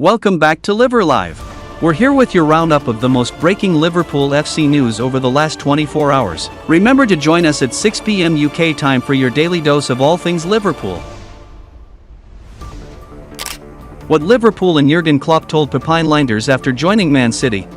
Welcome back to Liver Live. We're here with your roundup of the most breaking Liverpool FC news over the last 24 hours. Remember to join us at 6 p.m. UK time for your daily dose of all things Liverpool. What Liverpool and Jurgen Klopp told Pepijn Lijnders after joining Man City.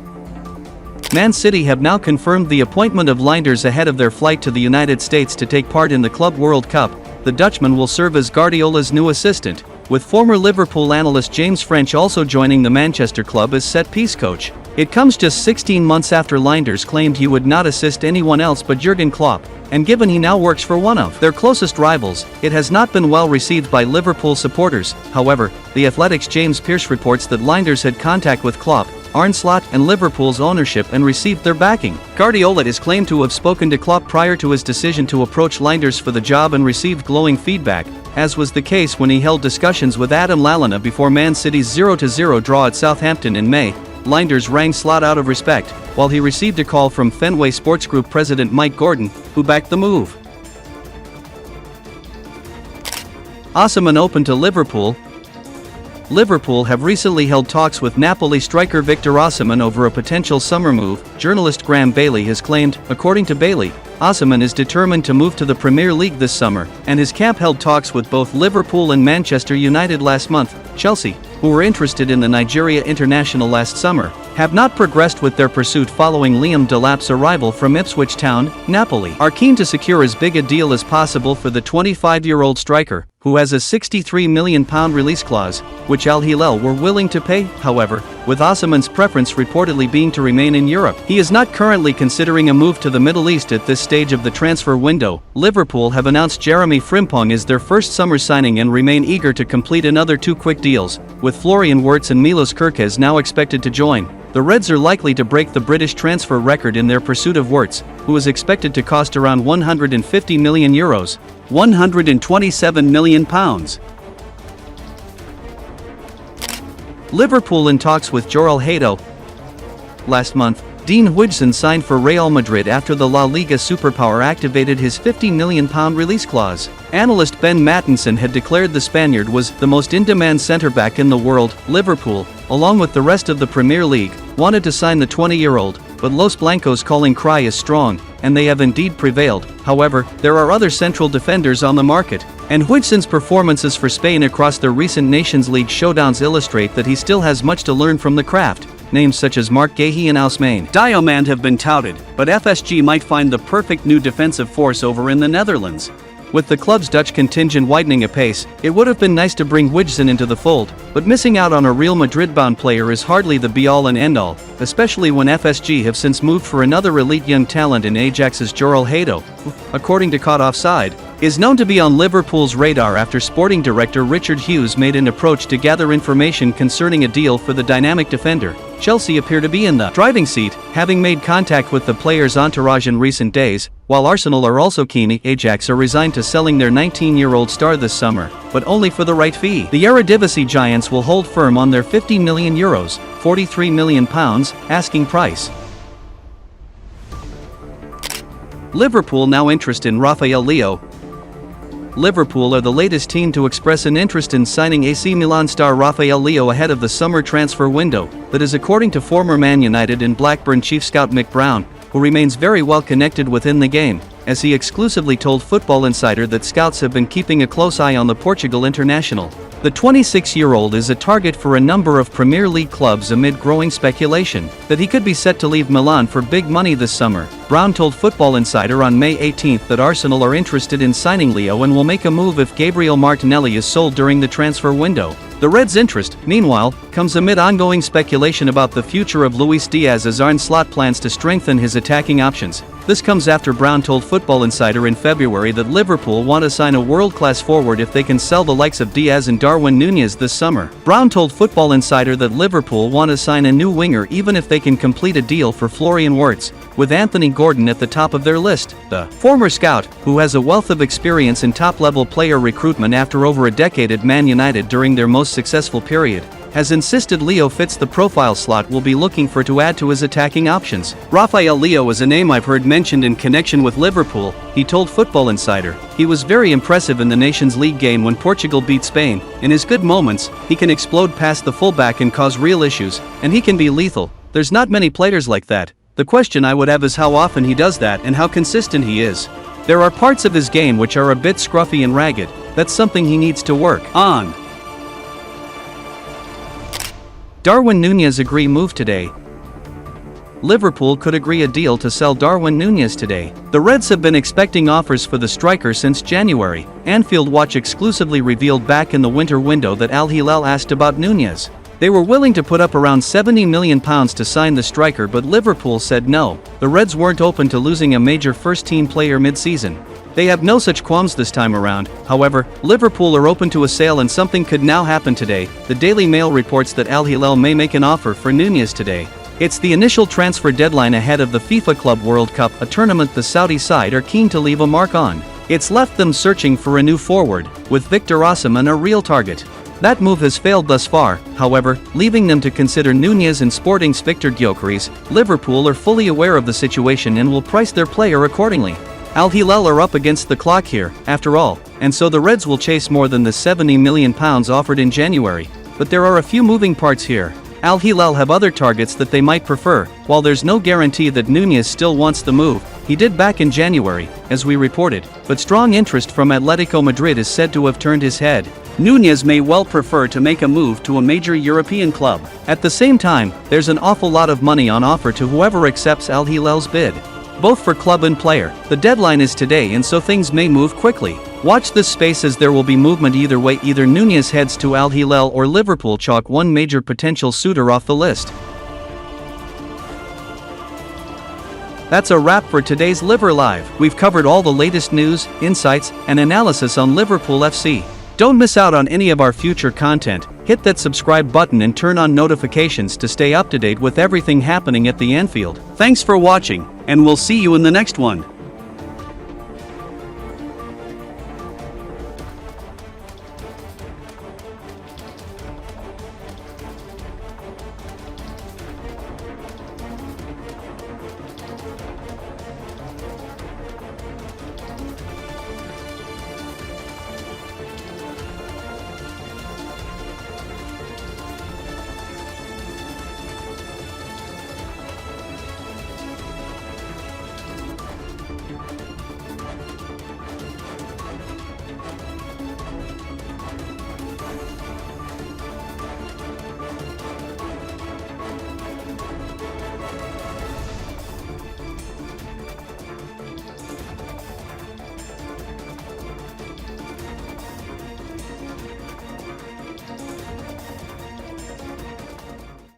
Man City have now confirmed the appointment of Lijnders ahead of their flight to the United States to take part in the Club World Cup. The Dutchman will serve as Guardiola's new assistant, with former Liverpool analyst James French also joining the Manchester club as set-piece coach. It comes just 16 months after Lijnders claimed he would not assist anyone else but Jurgen Klopp, and given he now works for one of their closest rivals, it has not been well received by Liverpool supporters. However, The Athletic's James Pearce reports that Lijnders had contact with Klopp, Arne Slot and Liverpool's ownership and received their backing. Guardiola is claimed to have spoken to Klopp prior to his decision to approach Lijnders for the job and received glowing feedback, as was the case when he held discussions with Adam Lallana before Man City's 0-0 draw at Southampton in May. Lijnders rang Slot out of respect, while he received a call from Fenway Sports Group president Mike Gordon, who backed the move. Osimhen open to Liverpool. Liverpool have recently held talks with Napoli striker Victor Osimhen over a potential summer move, journalist Graham Bailey has claimed. According to Bailey, Osimhen is determined to move to the Premier League this summer, and his camp held talks with both Liverpool and Manchester United last month. Chelsea, who were interested in the Nigeria international last summer, have not progressed with their pursuit following Liam Delap's arrival from Ipswich Town. Napoli are keen to secure as big a deal as possible for the 25-year-old striker, who has a £63 million release clause, which Al Hilal were willing to pay. However, with Osimhen's preference reportedly being to remain in Europe, he is not currently considering a move to the Middle East at this stage of the transfer window. Liverpool have announced Jeremy Frimpong as their first summer signing and remain eager to complete another two quick deals, with Florian Wirtz and Milos Kerkez now expected to join. The Reds are likely to break the British transfer record in their pursuit of Wirtz, who is expected to cost around €150 million, £127 million. Liverpool in talks with Joel Hato. Last month, Dean Huijsen signed for Real Madrid after the La Liga superpower activated his £50 million release clause. Analyst Ben Mattinson had declared the Spaniard was the most in-demand centre-back in the world. Liverpool, along with the rest of the Premier League, wanted to sign the 20-year-old, but Los Blancos' calling cry is strong, and they have indeed prevailed. However, there are other central defenders on the market, and Huijsen's performances for Spain across their recent Nations League showdowns illustrate that he still has much to learn from the craft. Names such as Mark Guéhi and Ousmane Diomande have been touted, but FSG might find the perfect new defensive force over in the Netherlands. With the club's Dutch contingent widening apace, it would have been nice to bring Huijsen into the fold, but missing out on a Real Madrid-bound player is hardly the be-all and end-all, especially when FSG have since moved for another elite young talent in Ajax's Joel Hato, who, according to Caught Offside, is known to be on Liverpool's radar after sporting director Richard Hughes made an approach to gather information concerning a deal for the dynamic defender. Chelsea appear to be in the driving seat, having made contact with the player's entourage in recent days, while Arsenal are also keen. Ajax are resigned to selling their 19-year-old star this summer, but only for the right fee. The Eredivisie giants will hold firm on their €50 million, £43 million asking price. Liverpool now interest in Rafael Leao. Liverpool are the latest team to express an interest in signing AC Milan star Rafael Leao ahead of the summer transfer window, that is according to former Man United and Blackburn chief scout Mick Brown, who remains very well connected within the game, as he exclusively told Football Insider that scouts have been keeping a close eye on the Portugal international. The 26-year-old is a target for a number of Premier League clubs amid growing speculation that he could be set to leave Milan for big money this summer. Brown told Football Insider on May 18 that Arsenal are interested in signing Leao and will make a move if Gabriel Martinelli is sold during the transfer window. The Reds' interest, meanwhile, comes amid ongoing speculation about the future of Luis Diaz as Arne Slot plans to strengthen his attacking options. This comes after Brown told Football Insider in February that Liverpool want to sign a world-class forward if they can sell the likes of Diaz and Darwin Nunez this summer. Brown told Football Insider that Liverpool want to sign a new winger even if they can complete a deal for Florian Wirtz, with Anthony Gordon at the top of their list. The former scout, who has a wealth of experience in top-level player recruitment after over a decade at Man United during their most successful period, has insisted Leao fits the profile slot we'll be looking for to add to his attacking options. Rafael Leao is a name I've heard mentioned in connection with Liverpool, he told Football Insider. He was very impressive in the Nations League game when Portugal beat Spain. In his good moments, he can explode past the fullback and cause real issues, and he can be lethal. There's not many players like that. The question I would have is how often he does that and how consistent he is. There are parts of his game which are a bit scruffy and ragged. That's something he needs to work on. Darwin Nunez agree move today. Liverpool could agree a deal to sell Darwin Nunez today. The Reds have been expecting offers for the striker since January. Anfield Watch exclusively revealed back in the winter window that Al Hilal asked about Nunez. They were willing to put up around £70 million to sign the striker, but Liverpool said no. The Reds weren't open to losing a major first-team player mid-season. They have no such qualms this time around. However, Liverpool are open to a sale and something could now happen today. The Daily Mail reports that Al Hilal may make an offer for Nunez today. It's the initial transfer deadline ahead of the FIFA Club World Cup, a tournament the Saudi side are keen to leave a mark on. It's left them searching for a new forward, with Victor Osimhen a real target. That move has failed thus far, however, leaving them to consider Nunez and Sporting's Victor Gyökeres. Liverpool are fully aware of the situation and will price their player accordingly. Al Hilal are up against the clock here, after all, and so the Reds will chase more than the £70 million offered in January. But there are a few moving parts here. Al Hilal have other targets that they might prefer. While there's no guarantee that Nunez still wants the move, he did back in January, as we reported, but strong interest from Atletico Madrid is said to have turned his head. Nunez may well prefer to make a move to a major European club. At the same time, there's an awful lot of money on offer to whoever accepts Al Hilal's bid, both for club and player. The deadline is today and so things may move quickly. Watch this space as there will be movement either way. Either Nunez heads to Al Hilal or Liverpool chalk one major potential suitor off the list. That's a wrap for today's Liver Live. We've covered all the latest news, insights, and analysis on Liverpool FC. Don't miss out on any of our future content. Hit that subscribe button and turn on notifications to stay up to date with everything happening at the Anfield. Thanks for watching, and we'll see you in the next one.